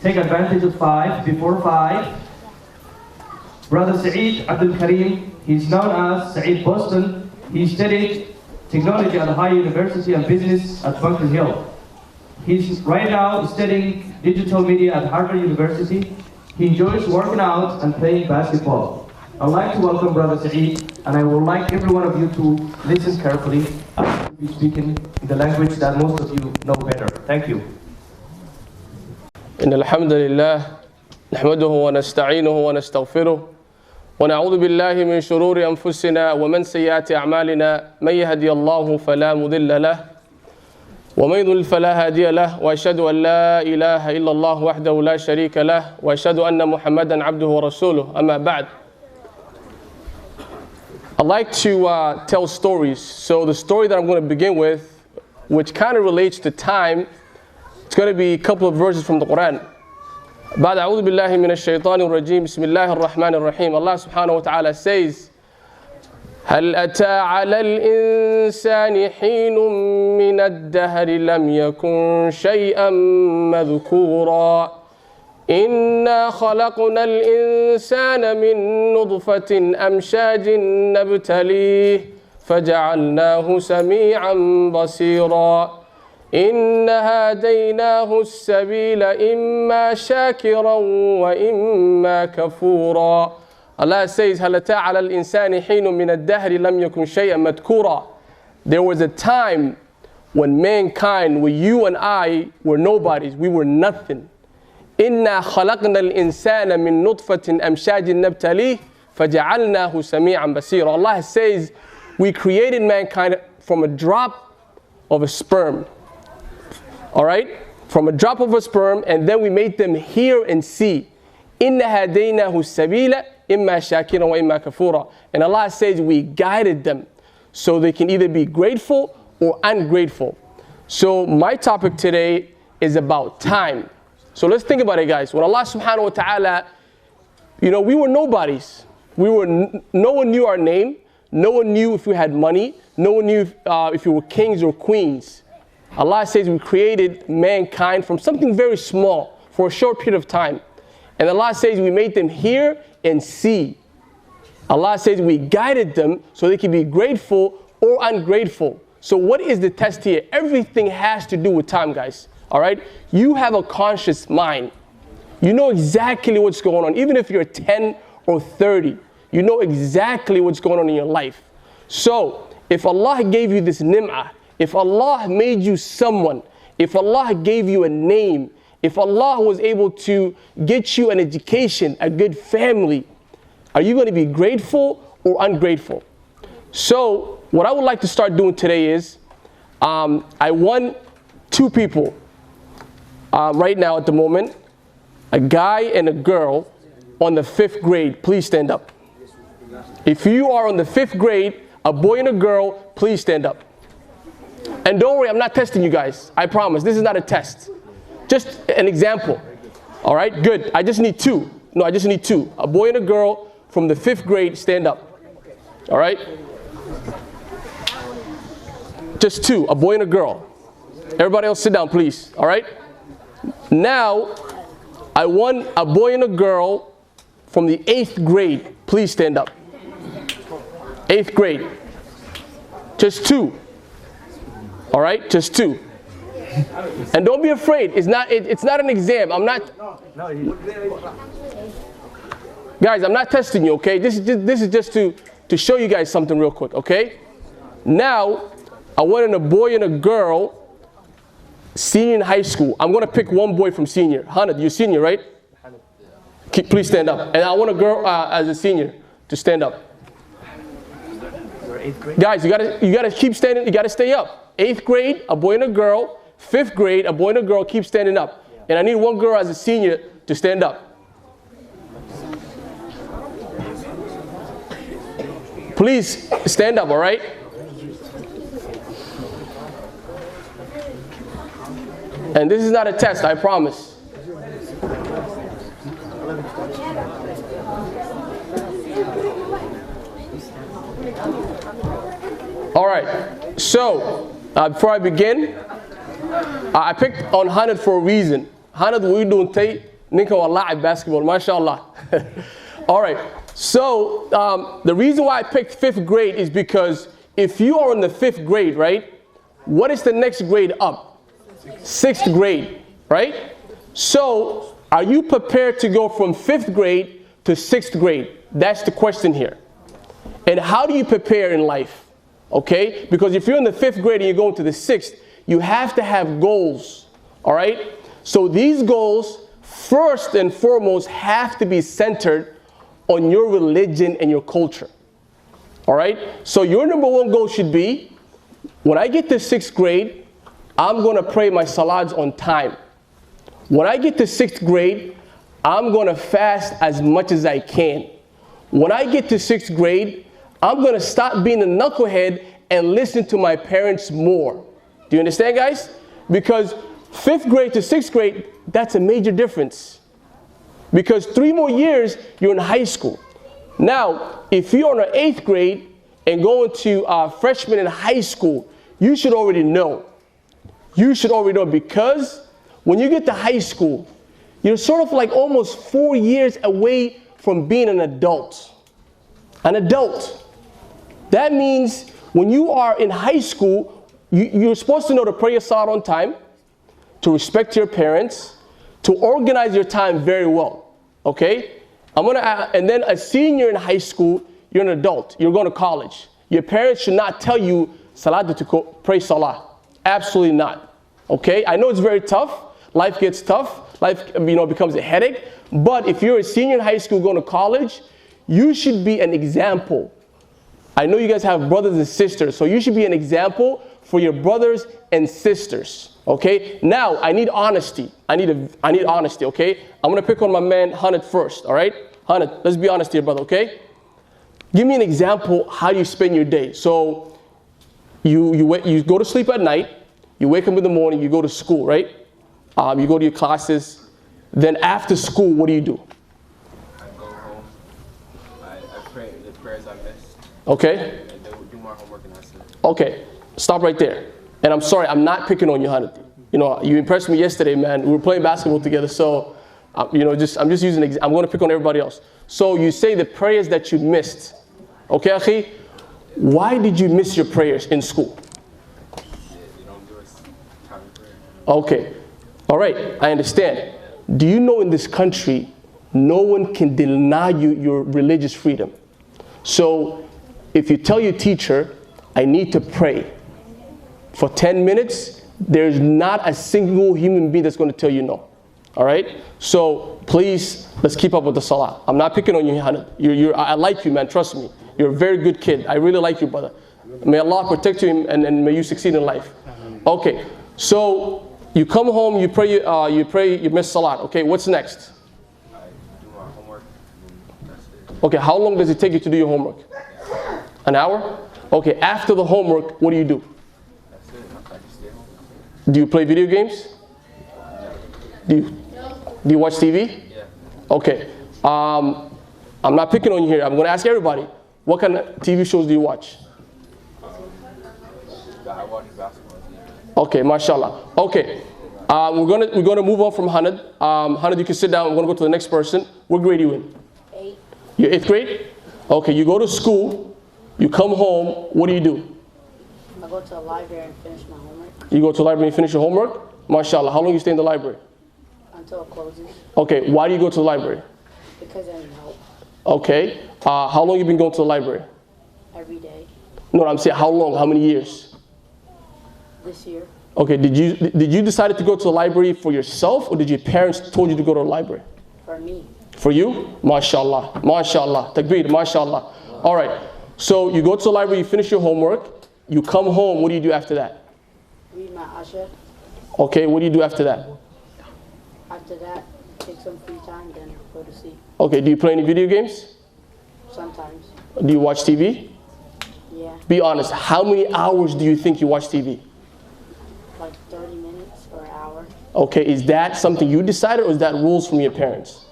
take advantage of 5, before 5. Brother Saeed Abdul Karim, he's known as Saeed Boston. He studied technology at Ohio University and business at Bunker Hill. He's right now studying digital media at Harvard University. He enjoys working out and playing basketball. I'd like to welcome Brother Saeed, and I would like every one of you to listen carefully. I will be speaking in the language that most of you know better. Thank you. إن الحمد لله نحمده ونستعينه ونستغفره ونعوذ بالله من شرور أنفسنا ومن سيئات أعمالنا من يهدي الله فلا مضل له ومن يضلل فلا هادي له وأشهد أن لا إله إلا الله وحده لا شريك له وأشهد أن محمدا عبده ورسوله أما بعد. I like to tell stories. So the story that I'm going to begin with, which kind of relates to time, it's going to be a couple of verses from the Quran. بعد أعوذ بالله من الشيطان الرجيم بسم الله الرحمن الرحيم. Allah subhanahu wa ta'ala says, هل أتى على الإنسان حين من الدهر لم يكن شيئا مذكورا إنا خلقنا الإنسان من نطفة أمشاج نبتليه فجعلناه سميعا بصيرا إن هديناه السبيل إما شاكرا وإما كفورا. Allah says هل أتى على الإنسان حين من الدهر لم يكن شيئا مذكورا. There was a time when mankind, when you and I were nobodies, we were nothing. إنا خلقنا الإنسان من نطفة أمشاج نبتليه فجعلناه سميعا بصيرا. Allah says we created mankind from a drop of a sperm. Alright? From a drop of a sperm, and then we made them hear and see. إِنَّ هَدَيْنَاهُ السَّبِيلَ إِمَّا شَاكِرًا وَإِمَّا كَفُورًا. And Allah says we guided them so they can either be grateful or ungrateful. So my topic today is about time. So let's think about it, guys. When Allah subhanahu wa ta'ala, we were nobodies. No one knew our name. No one knew if we had money. No one knew if we were kings or queens. Allah says we created mankind from something very small for a short period of time. And Allah says we made them hear and see. Allah says we guided them so they can be grateful or ungrateful. So what is the test here? Everything has to do with time, guys. Alright? You have a conscious mind. You know exactly what's going on. Even if you're 10 or 30, you know exactly what's going on in your life. So if Allah gave you this nim'ah, if Allah made you someone, if Allah gave you a name, if Allah was able to get you an education, a good family, are you going to be grateful or ungrateful? So what I would like to start doing today is, I want two people right now at the moment, a guy and a girl on the 5th grade. Please stand up. If you are on the 5th grade, a boy and a girl, please stand up. And don't worry, I'm not testing you guys. I promise. This is not a test. Just an example. All right, good. I just need two. No, I just need two. A boy and a girl from the 5th grade, stand up. All right? Just two, a boy and a girl. Everybody else sit down, please. All right? Now, I want a boy and a girl from the 8th grade. Please stand up. 8th grade. Just two. All right, just two. And don't be afraid. It's not an exam. I'm not. Guys, I'm not testing you. Okay, this is just to show you guys something real quick. Okay. Now, I want a boy and a girl. Senior in high school. I'm gonna pick one boy from senior. Hanad, you're senior, right? Please stand up. And I want a girl as a senior to stand up. Guys, you gotta keep standing. You gotta stay up. 8th grade, a boy and a girl. 5th grade, a boy and a girl. Keep standing up. And I need one girl as a senior to stand up. Please stand up, all right? And this is not a test, I promise. All right, so before I begin, I picked on Hanad for a reason. Hanad, what are you doing today? Ninka wallahi basketball, mashallah. All right. So the reason why I picked 5th grade is because if you are in the 5th grade, right? What is the next grade up? 6th grade, right? So are you prepared to go from 5th grade to 6th grade? That's the question here. And how do you prepare in life? Okay? Because if you're in the 5th grade and you're going to the 6th, you have to have goals. All right? So these goals, first and foremost, have to be centered on your religion and your culture. All right? So your number one goal should be, when I get to 6th grade, I'm going to pray my salats on time. When I get to 6th grade, I'm going to fast as much as I can. When I get to 6th grade, I'm going to stop being a knucklehead and listen to my parents more. Do you understand, guys? Because 5th grade to 6th grade, that's a major difference. Because 3 more years, you're in high school. Now, if you're in the 8th grade and going to freshman in high school, you should already know. You should already know, because when you get to high school, you're sort of like almost 4 years away from being an adult. An adult. That means when you are in high school, you're supposed to know to pray your salat on time, to respect your parents, to organize your time very well. Okay? And then a senior in high school, you're an adult. You're going to college. Your parents should not tell you salat to pray salah. Absolutely not. Okay? I know it's very tough. Life gets tough. Life, becomes a headache. But if you're a senior in high school going to college, you should be an example. I know you guys have brothers and sisters, so you should be an example for your brothers and sisters. Okay? Now, I need honesty. I need honesty, okay? I'm going to pick on my man, Hanad, first, all right? Hanad, let's be honest here, brother, okay? Give me an example how you spend your day. So, you go to sleep at night, you wake up in the morning, you go to school, right? You go to your classes. Then after school, what do you do? I go home. I pray the prayers I missed. Okay. And do my homework and that's it. Okay. Stop right there. And I'm sorry, I'm not picking on you, Hanad. You impressed me yesterday, man. We were playing basketball together, so I'm just using. I'm going to pick on everybody else. So you say the prayers that you missed. Okay, Akhi? Why did you miss your prayers in school? Yeah, you don't do a time of prayer. Okay. All right, I understand. Do you know in this country, no one can deny you your religious freedom? So if you tell your teacher, I need to pray for 10 minutes, there's not a single human being that's going to tell you no. All right? So please, let's keep up with the salah. I'm not picking on you, Hanad. I like you, man. Trust me. You're a very good kid. I really like you, brother. May Allah protect you and may you succeed in life. Okay, so you come home, you pray, you miss salat. Okay, what's next? I do my homework and that's it. Okay, how long does it take you to do your homework? An hour? Okay, after the homework, what do you do? That's it. I just stay home. Do you play video games? Do you watch TV? Yeah. Okay. I'm not picking on you here. I'm going to ask everybody. What kind of TV shows do you watch? I watch basketball. Okay, mashallah. Okay. We're gonna move on from Hanad. Hanad, you can sit down. We're gonna go to the next person. What grade are you in? 8. You're 8th grade? Okay, you go to school, you come home, what do you do? I go to the library and finish my homework You go to the library and finish your homework? Mashallah. How long you stay in the library? until it closes Okay, why do you go to the library? because I need help Okay. How long you been going to the library? every day. No, I'm saying how long? How many years? This year, Okay, did you decide to go to the library for yourself, or did your parents told you to go to the library? for me, For you? MashaAllah. MashaAllah. Takbir. MashaAllah. All right. So you go to the library, you finish your homework, you come home, what do you do after that? read my Asha. Okay, what do you do after that? After that, take some free time, then go to sleep. Okay, do you play any video games? Sometimes, Do you watch TV? yeah, Be honest, how many hours do you think you watch TV? like 30 minutes or an hour. Okay, is that something you decided, or is that rules from your parents?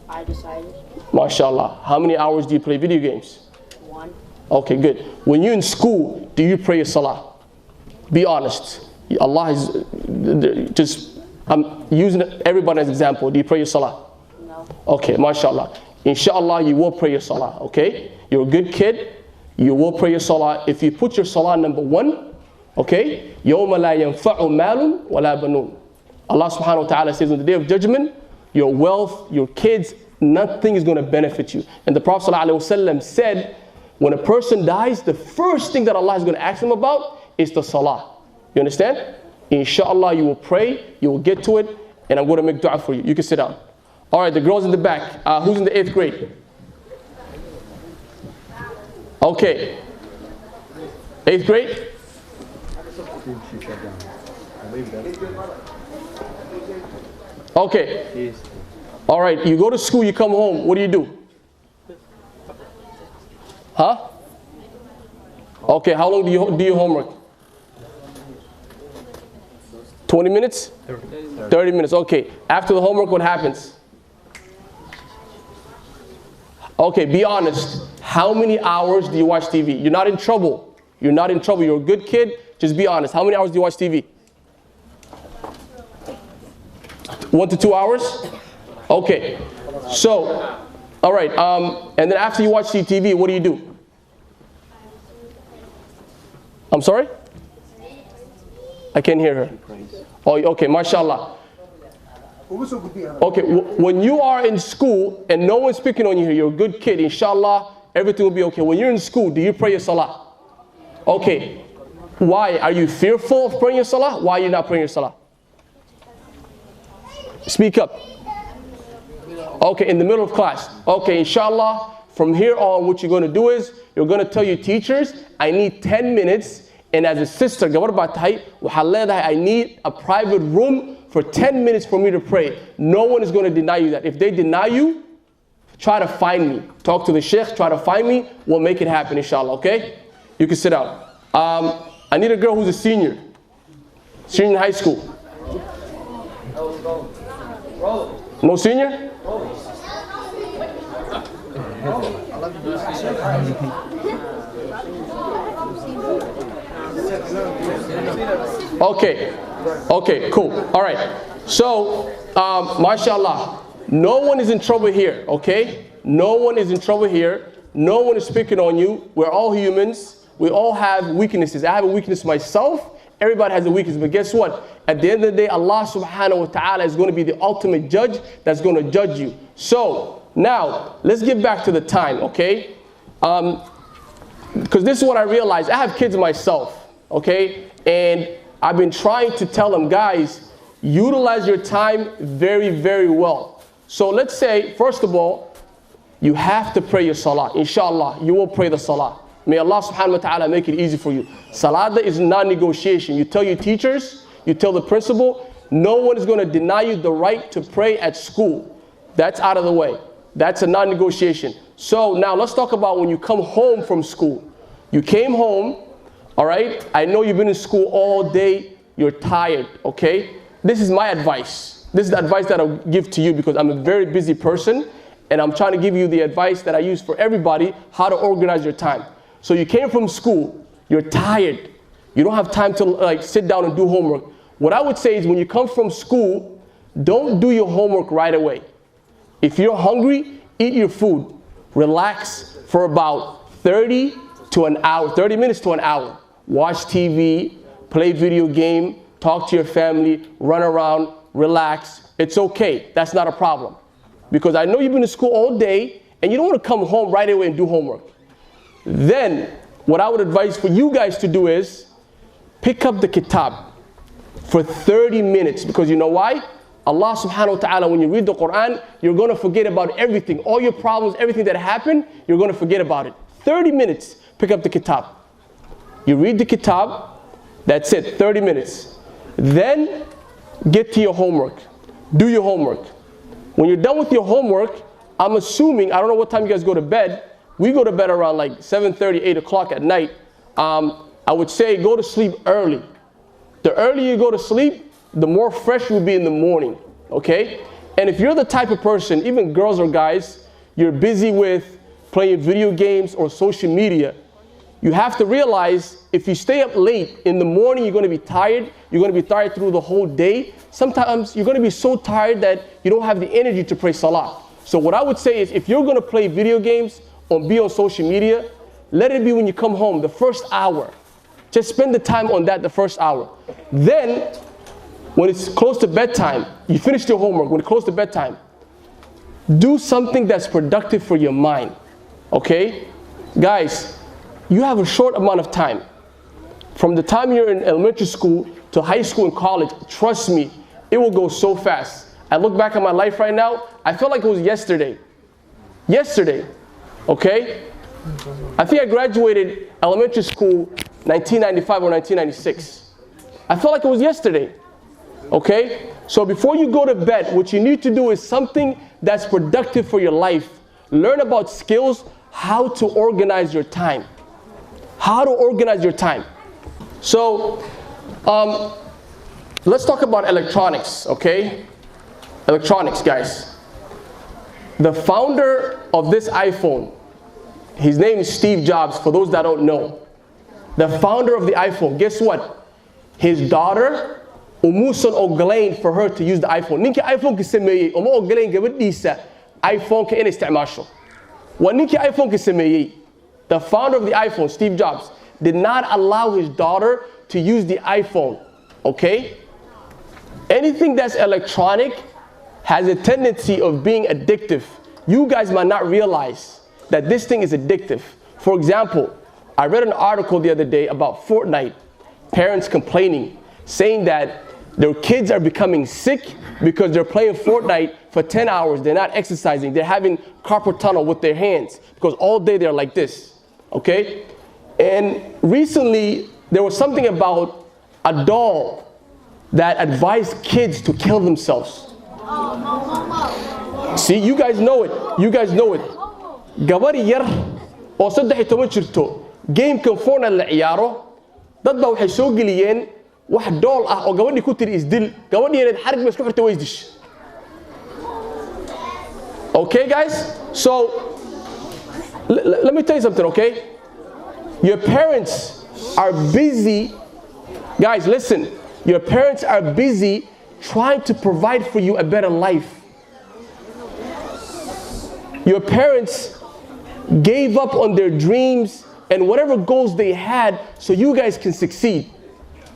I decided MashaAllah. How many hours do you play video games? 1. Okay, good. When you're in school, do you pray your salah? Be honest. Allah is just I'm using everybody as an example. Do you pray your salah? No. Okay, mashallah. Inshallah, you will pray your salah, okay? You're a good kid. You will pray your salah. If you put your salah number 1, okay? يَوْمَ لَا يَنْفَعُ مَالٌ وَلَا بَنُونَ. Allah subhanahu wa ta'ala says on the day of judgment, your wealth, your kids, nothing is going to benefit you. And the Prophet ﷺ said, when a person dies, the first thing that Allah is going to ask him about is the salah. You understand? Inshallah, you will pray, you will get to it, and I'm going to make dua for you. You can sit down. All right, the girls in the back. Who's in the 8th grade? Okay. 8th grade? Okay. All right, you go to school, you come home. What do? Huh? Okay, how long do you do your homework? 20 minutes? 30 minutes, okay. After the homework, what happens? Okay, be honest. How many hours do you watch TV? You're not in trouble. You're not in trouble. You're a good kid. Just be honest. How many hours do you watch TV? 1 to 2 hours? Okay. So, all right. And then after you watch TV, what do? I'm sorry? I can't hear her. Oh, okay, mashallah. Okay, when you are in school and no one's picking on you here, you're a good kid, inshallah, everything will be okay. When you're in school, do you pray your salah? Okay, why? Are you fearful of praying your salah? Why are you not praying your salah? Speak up. Okay, in the middle of class. Okay, inshallah, from here on, what you're going to do is, you're going to tell your teachers, I need 10 minutes. And as a sister, I need a private room for 10 minutes for me to pray. No one is going to deny you that. If they deny you, try to find me. Talk to the sheikh, try to find me. We'll make it happen, inshallah, okay? You can sit down. I need a girl who's a senior. Senior in high school. No senior? Okay, cool. All right. So, mashallah, no one is in trouble here, okay? No one is in trouble here. No one is picking on you. We're all humans. We all have weaknesses. I have a weakness myself. Everybody has a weakness. But guess what? At the end of the day, Allah subhanahu wa ta'ala is going to be the ultimate judge that's going to judge you. So, now, let's get back to the time, okay? Because this is what I realized. I have kids myself, okay? And I've been trying to tell them, guys, utilize your time very, very well. So let's say, first of all, you have to pray your salah. Inshallah, you will pray the salah. May Allah subhanahu wa ta'ala make it easy for you. Salah is non-negotiation. You tell your teachers, you tell the principal, no one is going to deny you the right to pray at school. That's out of the way. That's a non-negotiation. So now let's talk about when you come home from school. You came home, all right? I know you've been in school all day. You're tired, okay? This is my advice. This is the advice that I'll give to you because I'm a very busy person and I'm trying to give you the advice that I use for everybody, how to organize your time. So you came from school, you're tired. You don't have time to sit down and do homework. What I would say is when you come from school, don't do your homework right away. If you're hungry, eat your food. Relax for about 30 minutes to an hour. Watch TV, play video game, talk to your family, run around, relax. It's okay. That's not a problem. Because I know you've been in school all day and you don't want to come home right away and do homework. Then, what I would advise for you guys to do is pick up the kitab for 30 minutes. Because you know why? Allah subhanahu wa ta'ala, when you read the Quran, you're going to forget about everything. All your problems, everything that happened, you're going to forget about it. 30 minutes, pick up the kitab. You read the kitab, that's it, 30 minutes. Then, get to your homework. Do your homework. When you're done with your homework, I'm assuming, I don't know what time you guys go to bed. We go to bed around like 7:30, 8 o'clock at night. I would say go to sleep early. The earlier you go to sleep, the more fresh you'll be in the morning, okay? And if you're the type of person, even girls or guys, you're busy with playing video games or social media, you have to realize if you stay up late in the morning, you're going to be tired. You're going to be tired through the whole day. Sometimes you're going to be so tired that you don't have the energy to pray salah. So what I would say is if you're going to play video games or be on social media, let it be when you come home, the first hour. Just spend the time on that the first hour. Then, when it's close to bedtime, you finished your homework, when it's close to bedtime, do something that's productive for your mind. Okay? Guys, you have a short amount of time. From the time you're in elementary school to high school and college, trust me, it will go so fast. I look back at my life right now, I feel like it was yesterday. Yesterday. Okay? I think I graduated elementary school 1995 or 1996. I felt like it was yesterday. Okay? So before you go to bed, what you need to do is something that's productive for your life. Learn about skills, how to organize your time. How to organize your time. So, let's talk about electronics, okay? Electronics, guys. The founder of this iPhone, his name is Steve Jobs, for those that don't know. The founder of the iPhone, guess what? His daughter, umusan ogolayn for her to use the iPhone. Ninki iPhone ki sameeyay, uma ogolayn gabadhiisa iPhone ka inay isticmaasho. Wa ninki iPhone ki sameeyay. The founder of the iPhone, Steve Jobs, did not allow his daughter to use the iPhone, okay? Anything that's electronic has a tendency of being addictive. You guys might not realize that this thing is addictive. For example, I read an article the other day about Fortnite, parents complaining, saying that their kids are becoming sick because they're playing Fortnite for 10 hours, they're not exercising, they're having carpal tunnel with their hands because all day they're like this, okay? And recently, there was something about a doll that advised kids to kill themselves. See, you guys know it. You guys know it. Gabar yar oo 13 jirto game-kan Fortnite la ciyaaro dad baa waxay soo galiyeen wax doll ah oo gabadhii ku tiri isdil gabadhii inay xarig ma isku xirtay way isdish. Okay, guys? So, let me tell you something, okay? Your parents are busy. Guys, listen. Your parents are busy trying to provide for you a better life. Your parents gave up on their dreams and whatever goals they had so you guys can succeed.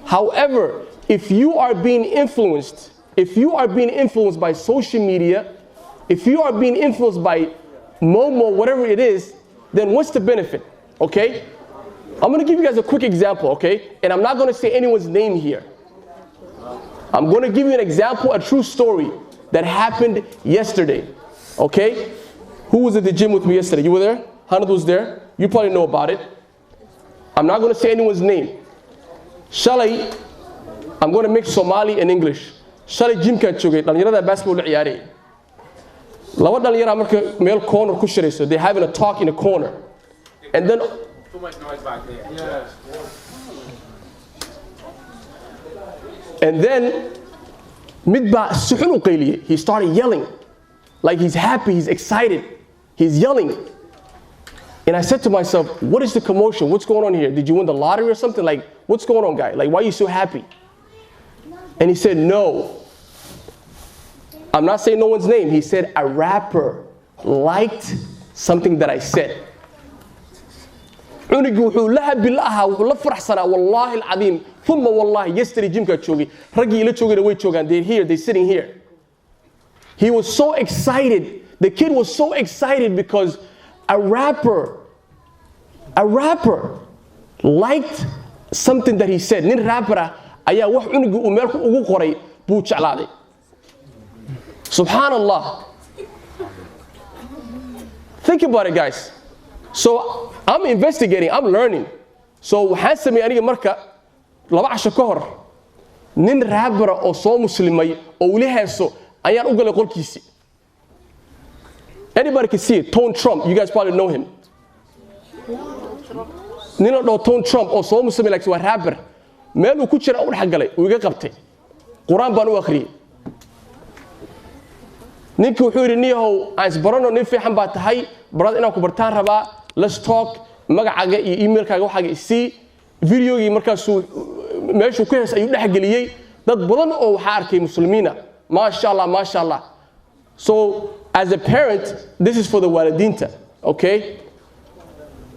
However, if you are being influenced by social media, if you are being influenced by Momo, whatever it is, then what's the benefit? Okay? I'm going to give you guys a quick example, okay? And I'm not going to say anyone's name here. I'm going to give you an example, a true story that happened yesterday, okay? Who was at the gym with me yesterday? You were there? Hanad was there? You probably know about it. I'm not going to say anyone's name. Shalay, I'm going to mix Somali and English. Shalay gym kan joogay dhalinyarada basketball la ciyaarayay. Laba dhalinyara marka meel corner ku shirayso, they're having a talk in a corner. And then too much noise back there. Yeah. And then midba suxun u qayliyay. He started yelling. Like he's happy, he's excited. He's yelling. And I said to myself, what is the commotion? What's going on here? Did you win the lottery or something? Like, what's going on, guy? Like, why are you so happy? And he said, no. I'm not saying no one's name. He said, a rapper liked something that I said. Yesterday, Jim they're here, they're sitting here. He was so excited. The kid was so excited because a rapper liked something that he said. Nin rapper ayaa wax unugu uu meel ugu qoray buu jeclaaday. Subhanallah. Think about it, guys. So I'm investigating, I'm learning. So waxaan sameeyay aniga marka laba casho ka hor nin rapper oo soo muslimay oo wali heeso ayaan u galay qolkiisi. Anybody can see it. Tone Trump, you guys probably know him. Nino do Tone Trump oo soo muslimay like waa rapper. Meel uu ku jira u dhax galay, uu iga qabtay. Quraan baan u akhriyay. Ninki wuxuu yiri niyahow aan isbarano nin fiican baa tahay, barad inaan ku bartaan rabaa. Let's talk. magacaaga iyo emailkaaga waxaaga isii videogii markaasuu meeshuu ku hees ayuu dhex geliyey dad badan oo waxaa arkay muslimiina maasha Allah. So as a parent, this is for the walidiinta, okay?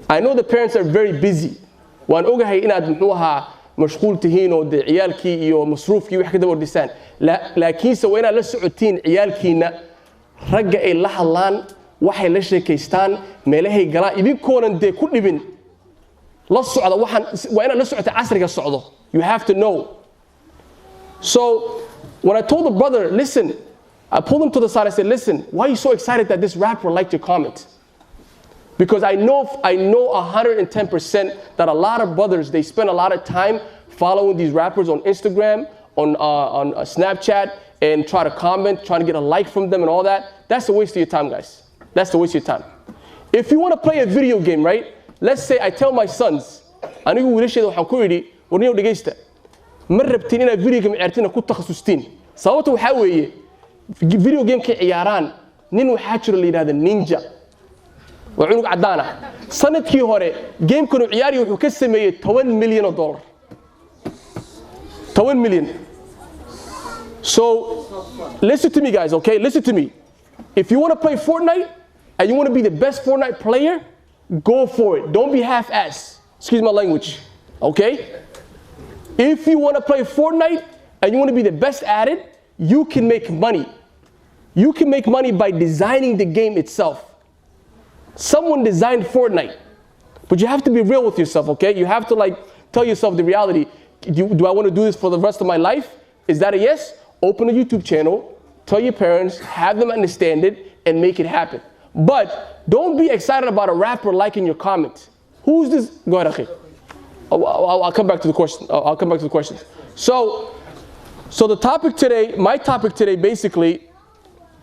I know the parents are very busy. waan ogahay inaad muxuu ahaa mashquul tihiin oo ciyaalkii iyo masruufkii wax ka daba ordisaan laakiinse waa inaad la socotiin ciyaalkiina ragga ay la hadlaan waxay la sheekaystaan meelahay galaan idinkoonan dee ku dhibin la socda waxaan waa inaad la socota casriga socdo. You have to know. So when I told the brother, listen, I pulled him to the side. I said, listen, why are you so excited that this rapper liked your comment? Because I know 110% that a lot of brothers, they spend a lot of time following these rappers on Instagram, on Snapchat, and try to comment, trying to get a like from them and all that. That's a waste of your time, guys. That's the waste of your time. If you want to play a video game, right? Let's say I tell my sons, anigu wiilashayda waxaan ku yidhi warniyow dhegaysta ma rabtiin inaad video game ciyaartiin ku takhasustiin sababta waxaa weeye video game ka ciyaaraan nin waxaa jiro la yiraahdo ninja waa cunug cadaan ah sanadkii hore gamekanu ciyaari wuxuu ka sameeyay $10 million. $10 million. So listen to me, guys, okay? Listen to me. If you want to play Fortnite and you want to be the best Fortnite player, go for it. Don't be half-assed. Excuse my language, okay? If you want to play Fortnite and you want to be the best at it, you can make money. You can make money by designing the game itself. Someone designed Fortnite, but you have to be real with yourself, okay? You have to like tell yourself the reality. Do I want to do this for the rest of my life? Is that a yes? Open a YouTube channel, tell your parents, have them understand it, and make it happen. But don't be excited about a rapper liking your comment. Who's this? Go ahead, Akhi. I'll come back to the question. I'll come back to the questions. So the topic today, my topic today basically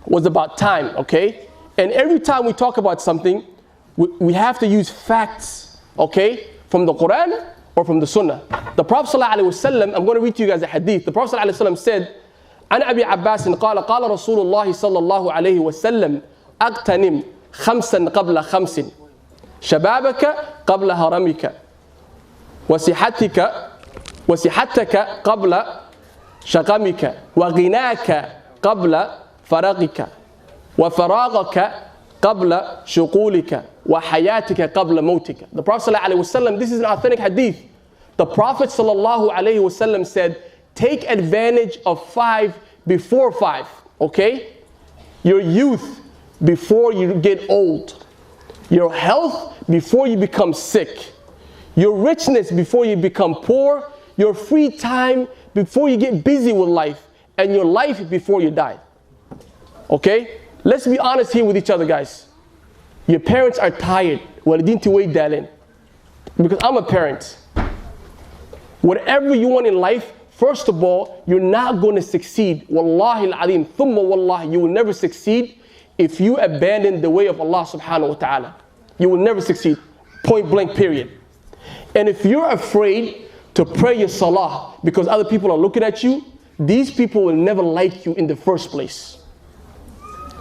was about time, okay? And every time we talk about something, we have to use facts, okay? From the Quran or from the Sunnah. The Prophet ﷺ, I'm going to read to you guys a hadith. The Prophet ﷺ said, عن أبي عباس قال قال رسول الله صلى الله عليه وسلم أغتنم خمسا قبل خمس شبابك قبل هرمك وصحتك قبل شقمك وغناك قبل فرغك وفراغك قبل شغولك وحياتك قبل موتك. The Prophet ﷺ, this is an authentic hadith. The Prophet ﷺ said, take advantage of 5 before 5, okay? Your youth before you get old. Your health before you become sick. Your richness before you become poor. Your free time before you get busy with life. And your life before you die. Okay? Let's be honest here with each other, guys. Your parents are tired. Because I'm a parent. Whatever you want in life, first of all, you're not going to succeed. Wallahi al-azim, thumma wallahi, you will never succeed if you abandon the way of Allah subhanahu wa ta'ala. You will never succeed. Point blank, period. And if you're afraid to pray your salah because other people are looking at you, these people will never like you in the first place.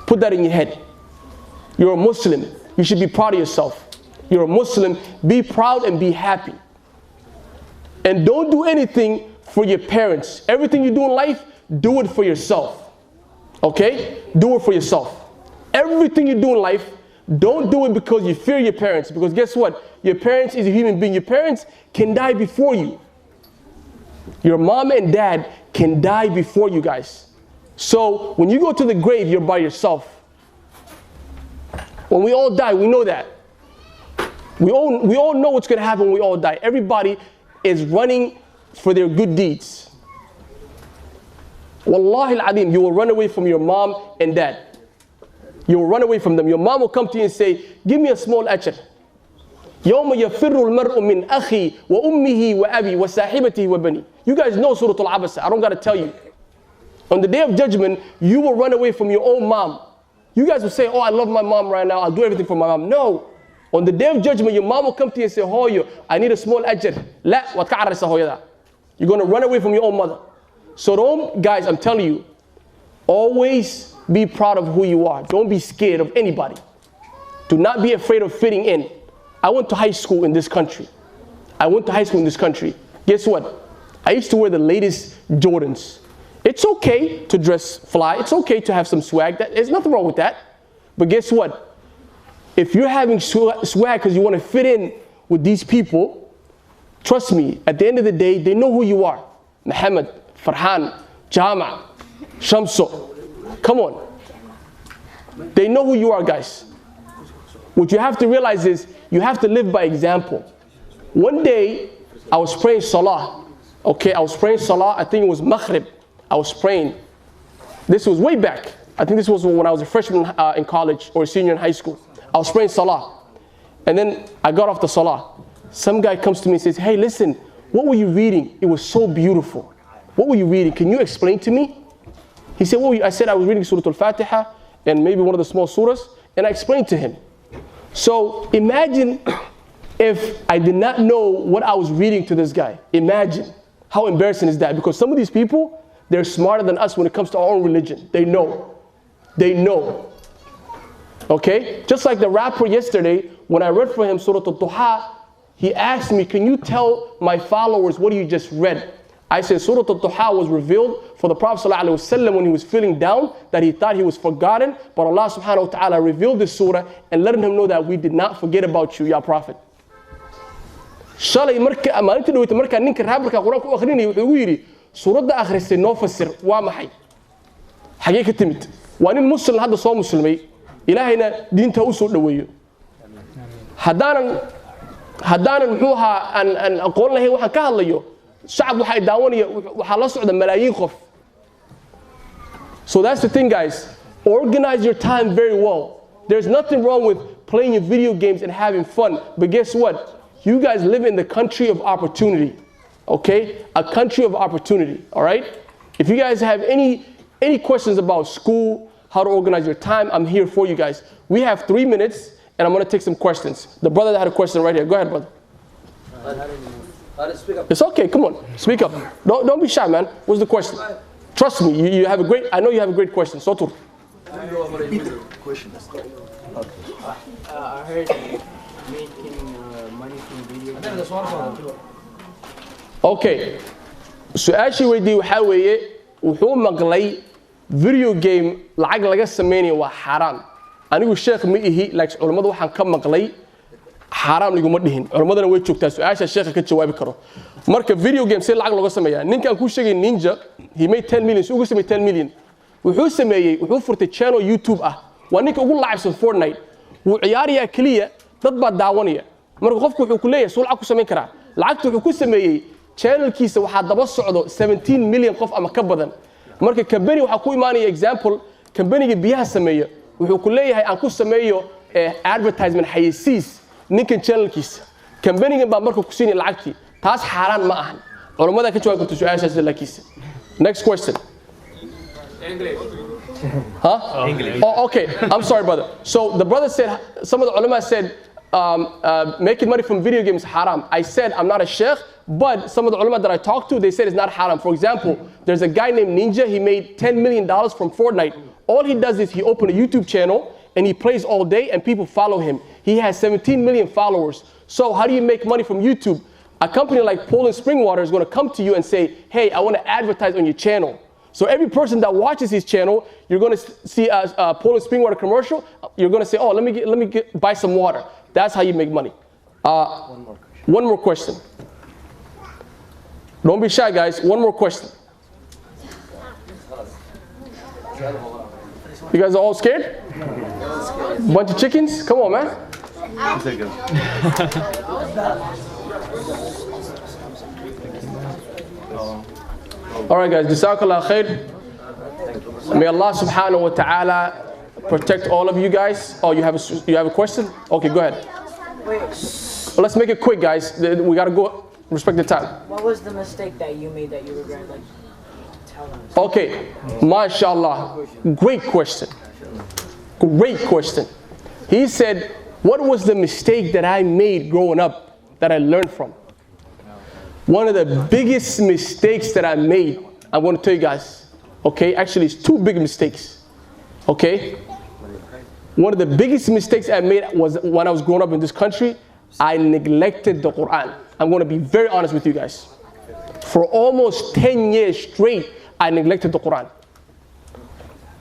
Put that in your head. You're a Muslim. You should be proud of yourself. You're a Muslim. Be proud and be happy. And don't do anything for your parents. Everything you do in life, do it for yourself. Okay? Do it for yourself. Everything you do in life, don't do it because you fear your parents. Because guess what? Your parents is a human being. Your parents can die before you. Your mom and dad can die before you guys. So when you go to the grave, you're by yourself. When we all die, we know that. We all know what's going to happen when we all die. Everybody is running for their good deeds. Wallahi al-azim, you will run away from your mom and dad. You will run away from them. Your mom will come to you and say, give me a small ajr. يَوْمَ يَفِرُّ الْمَرْءُ مِنْ أَخِي وَأُمِّهِ وَأَبِي وَسَاحِبَتِهِ وَبَنِي. You guys know Surah Al-Abasa. I don't got to tell you. On the day of judgment, you will run away from your own mom. You guys will say, oh, I love my mom right now. I'll do everything for my mom. No. On the day of judgment, your mom will come to you and say, Hoyo, I need a small ajr. La, wat ka arasa hoyada. You're going to run away from your own mother. So don't, guys, I'm telling you, always be proud of who you are. Don't be scared of anybody. Do not be afraid of fitting in. I went to high school in this country. Guess what? I used to wear the latest Jordans. It's okay to dress fly. It's okay to have some swag. There's nothing wrong with that. But guess what? If you're having swag because you want to fit in with these people, trust me, at the end of the day, they know who you are. Muhammad, Farhan, Jama, Shamso. Come on. They know who you are, guys. What you have to realize is you have to live by example. One day, I was praying Salah. Okay, I was praying Salah. I think it was Maghrib. I was praying. This was way back. I think this was when I was a freshman in college or a senior in high school. I was praying Salah. And then I got off the Salah. Some guy comes to me and says, hey, listen, what were you reading? It was so beautiful. What were you reading? Can you explain to me? He said, I said I was reading Surah Al-Fatiha and maybe one of the small surahs, and I explained to him. So imagine if I did not know what I was reading to this guy. Imagine how embarrassing is that? Because some of these people, they're smarter than us when it comes to our own religion. They know. Okay? Just like the rapper yesterday, when I read for him Surah Al-Duha, he asked me, can you tell my followers what you just read? I said Surah Al-Duha was revealed for the Prophet ﷺ when he was feeling down, that he thought he was forgotten, but Allah subhanahu wa ta'ala revealed this surah and letting him know that we did not forget about you, Ya Prophet. Shalay maalintii dhaweyta markaa ninka raabarka quraanka u akhrinayay wuxuu ugu yidhi suuradda akhrisay noo fasir waa maxay xagee ka timid waa nin muslim hadda soo muslimay ilaahayna diinta u soo dhaweeyo haddaanan muxuu ahaa aan aqoon lahayn waxaan ka hadlayo shacab waxay daawanaya waxaa la socda malaayiin qof. So that's the thing, guys. Organize your time very well. There's nothing wrong with playing your video games and having fun, but guess what? You guys live in the country of opportunity, okay? A country of opportunity, all right? If you guys have any questions about school, how to organize your time, I'm here for you guys. We have 3 minutes, and I'm going to take some questions. The brother that had a question right here. Go ahead, brother. It's okay, come on, speak up. Don't be shy, man. What's the question? Trust me, I know you have a great question. Sotur. I heard making money from video games. Okay. Su-aashii weydiiyey waxaa weeye wuxuu maqlay video game lacag laga sameynayo waa xaraam. Anigu sheekh ma ihi, laakiin culimadu waxaan ka maqlay xaraam liguma dhihin. Culimadana way joogtaa su-aasha sheekha ka jawaabi karo. Marka video game si lacag looga sameeyaa. Ninkan ku sheegay Ninja, he made 10 million, ugu sameeyay 10 million. Wuxuu furtay channel YouTube ah. Waa ninka ugu lacagsan Fortnite. Wuu ciyaariyaa kaliya dad baa daawanaya. Marka qofku wuxuu ku leeyahay soo lacag ku sameyn karaa. Lacagtu wuxuu ku sameeyay channelkiisa waxaa daba socdo 17 million qof ama ka badan. Marka company waxa ku imaanaya example, company-ga biyaha sameeya wuxuu ku leeyahay aan ku sameeyo advertisement xayeysiis ninkan channelkiisa. Company-ga baa marka ku siinay lacagtii. Taas xaraan ma ahan. Culimada ka jawaabi karto su'aashaas laakiinse. Next question. English. Huh? English. Oh, okay. I'm sorry, brother. So the brother said, some of the ulama said, making money from video games is haram. I said I'm not a sheikh, but some of the ulama that I talked to, they said it's not haram. For example, there's a guy named Ninja. He made $10 million from Fortnite. All he does is he opened a YouTube channel and he plays all day and people follow him. He has 17 million followers. So how do you make money from YouTube? A company like Poland Spring Water is going to come to you and say, hey, I want to advertise on your channel. So every person that watches his channel, you're going to see a Poland Spring Water commercial. You're going to say, oh, let me buy some water. That's how you make money. One more question. Don't be shy, guys. One more question. You guys are all scared? Bunch of chickens? Come on, man. All right, guys. Jazakallah khair. May Allah subhanahu wa ta'ala protect all of you guys. Oh, you have a question? Okay, go ahead. Wait. Well, let's make it quick, guys. We gotta go. Respect the time. What was the mistake that you made that you regret? Like, tell us. Okay, mashallah. Great question. Great question. He said, what was the mistake that I made growing up that I learned from? One of the biggest mistakes that I made, I want to tell you guys, okay? Actually, it's two big mistakes, okay? One of the biggest mistakes I made was when I was growing up in this country, I neglected the Quran. I'm going to be very honest with you guys. For almost 10 years straight, I neglected the Quran.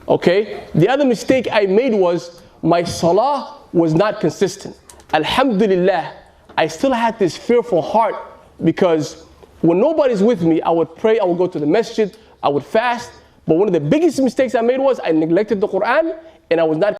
Okay? The other mistake I made was my salah was not consistent. Alhamdulillah, I still had this fearful heart because when nobody's with me, I would pray, I would go to the masjid, I would fast. But one of the biggest mistakes I made was I neglected the Quran and I was not